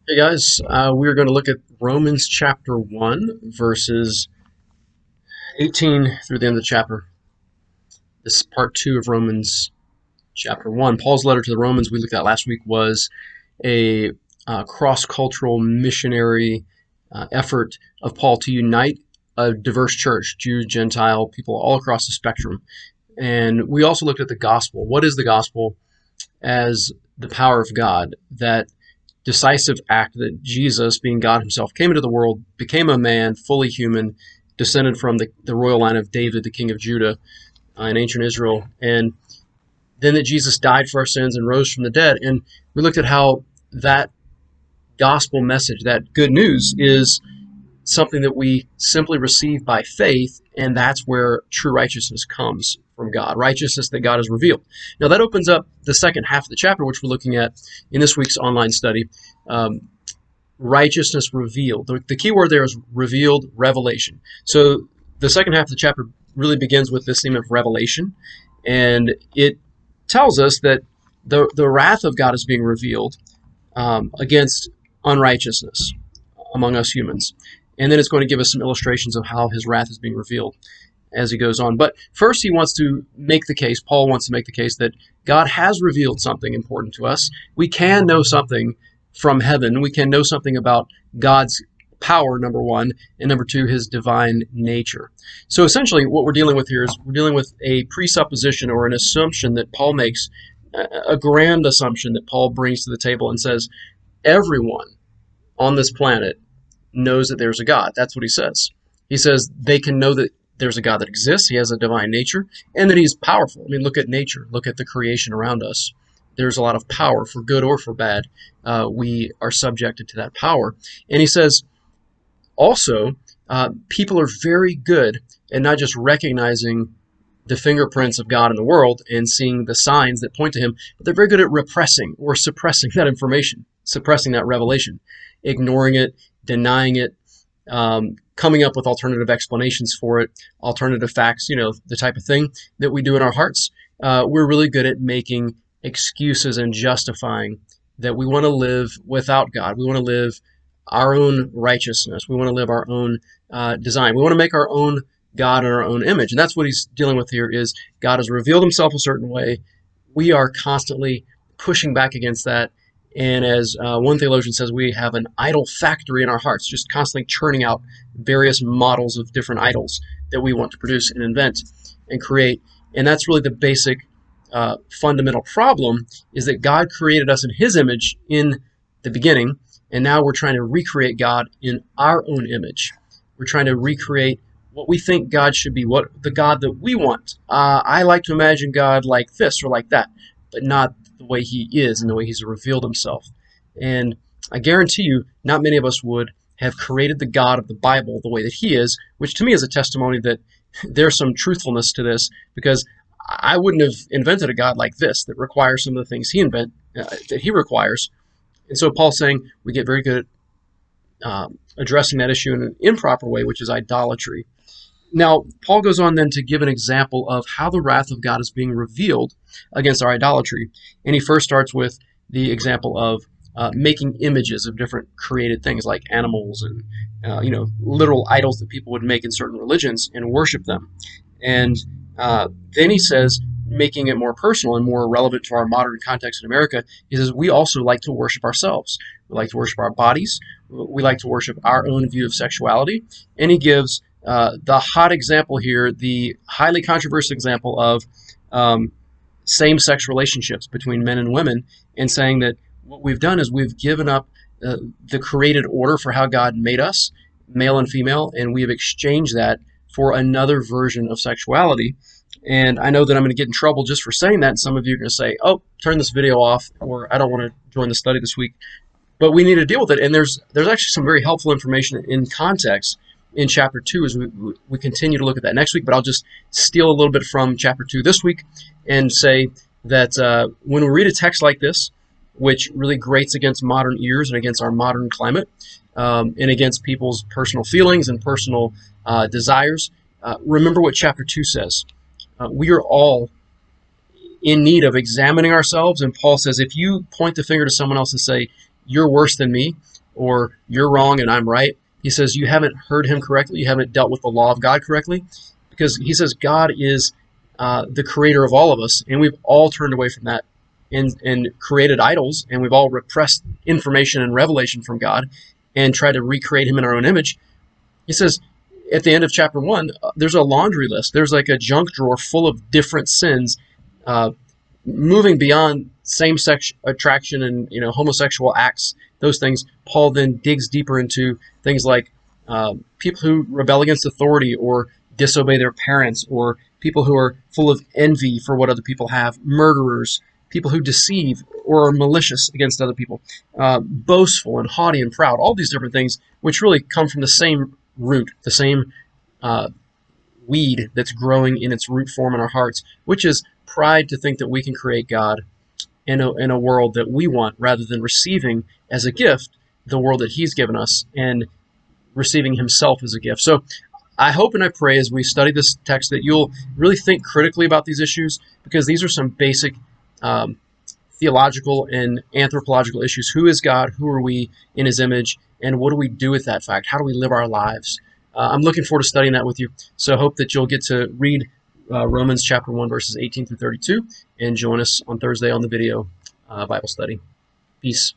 Hey guys, we're going to look at Romans chapter 1, verses 18 through the end of the chapter. This is part 2 of Romans chapter 1. Paul's letter to the Romans we looked at last week was a cross-cultural missionary effort of Paul to unite a diverse church, Jew, Gentile, people all across the spectrum. And we also looked at the gospel. What is the gospel? As the power of God, that decisive act that Jesus, being God himself, came into the world, became a man, fully human, descended from the royal line of David, the king of Judah, in ancient Israel, and then that Jesus died for our sins and rose from the dead. And we looked at how that gospel message, that good news, is something that we simply receive by faith, and that's where true righteousness comes from God, righteousness that God has revealed. Now that opens up the second half of the chapter, which we're looking at in this week's online study. Righteousness revealed. The key word there is revealed, revelation. So the second half of the chapter really begins with this theme of revelation, and it tells us that the wrath of God is being revealed against unrighteousness among us humans. And then it's going to give us some illustrations of how his wrath is being revealed as he goes on. But first he wants to make the case, Paul wants to make the case that God has revealed something important to us. We can know something from heaven. We can know something about God's power, number one, and number two, his divine nature. So essentially what we're dealing with here is we're dealing with a presupposition or an assumption that Paul makes, a grand assumption that Paul brings to the table and says, everyone on this planet knows that there's a God. That's what he says. He says they can know that there's a God that exists, he has a divine nature, and that he's powerful. I mean, look at nature, look at the creation around us. There's a lot of power, for good or for bad. We are subjected to that power. And he says, also, people are very good at not just recognizing the fingerprints of God in the world and seeing the signs that point to him, but they're very good at repressing or suppressing that information, suppressing that revelation, ignoring it, denying it, coming up with alternative explanations for it, alternative facts, the type of thing that we do in our hearts. We're really good at making excuses and justifying that we want to live without God. We want to live our own righteousness. We want to live our own design. We want to make our own God in our own image. And that's what he's dealing with here is God has revealed himself a certain way. We are constantly pushing back against that. And as one theologian says, we have an idol factory in our hearts, just constantly churning out various models of different idols that we want to produce and invent and create. And that's really the basic fundamental problem, is that God created us in his image in the beginning, and now we're trying to recreate God in our own image. We're trying to recreate what we think God should be, what the God that we want. I like to imagine God like this or like that, but not the way he is and the way he's revealed himself. And I guarantee you, not many of us would have created the God of the Bible the way that he is, which to me is a testimony that there's some truthfulness to this, because I wouldn't have invented a God like this that requires some of the things that he requires. And so Paul's saying we get very good at addressing that issue in an improper way, which is idolatry. Now, Paul goes on then to give an example of how the wrath of God is being revealed against our idolatry. And he first starts with the example of making images of different created things like animals and literal idols that people would make in certain religions and worship them. And then he says, making it more personal and more relevant to our modern context in America, he says we also like to worship ourselves. We like to worship our bodies. We like to worship our own view of sexuality. And he gives the hot example here, the highly controversial example of same-sex relationships between men and women, and saying that what we've done is we've given up the created order for how God made us, male and female, and we have exchanged that for another version of sexuality. And I know that I'm going to get in trouble just for saying that, and some of you are going to say, oh, turn this video off, or I don't want to join the study this week. But we need to deal with it, and there's actually some very helpful information in context in chapter 2 as we continue to look at that next week. But I'll just steal a little bit from chapter 2 this week and say that when we read a text like this, which really grates against modern ears and against our modern climate, and against people's personal feelings and personal desires, remember what chapter 2 says. We are all in need of examining ourselves, and Paul says if you point the finger to someone else and say, you're worse than me, or you're wrong and I'm right. He says you haven't heard him correctly. You haven't dealt with the law of God correctly, because he says God is the creator of all of us, and we've all turned away from that and created idols, and we've all repressed information and revelation from God and tried to recreate him in our own image. He says at the end of chapter 1, there's a laundry list. There's like a junk drawer full of different sins, uh, moving beyond same-sex attraction and homosexual acts, those things. Paul then digs deeper into things like people who rebel against authority or disobey their parents, or people who are full of envy for what other people have, murderers, people who deceive or are malicious against other people, boastful and haughty and proud, all these different things which really come from the same root, the same uh, weed that's growing in its root form in our hearts, which is pride to think that we can create God in a world that we want, rather than receiving as a gift the world that he's given us and receiving himself as a gift. So I hope and I pray as we study this text that you'll really think critically about these issues, because these are some basic theological and anthropological issues. Who is God? Who are we in his image? And what do we do with that fact? How do we live our lives? I'm looking forward to studying that with you. So I hope that you'll get to read Romans chapter 1, verses 18 through 32, and join us on Thursday on the video Bible study. Peace.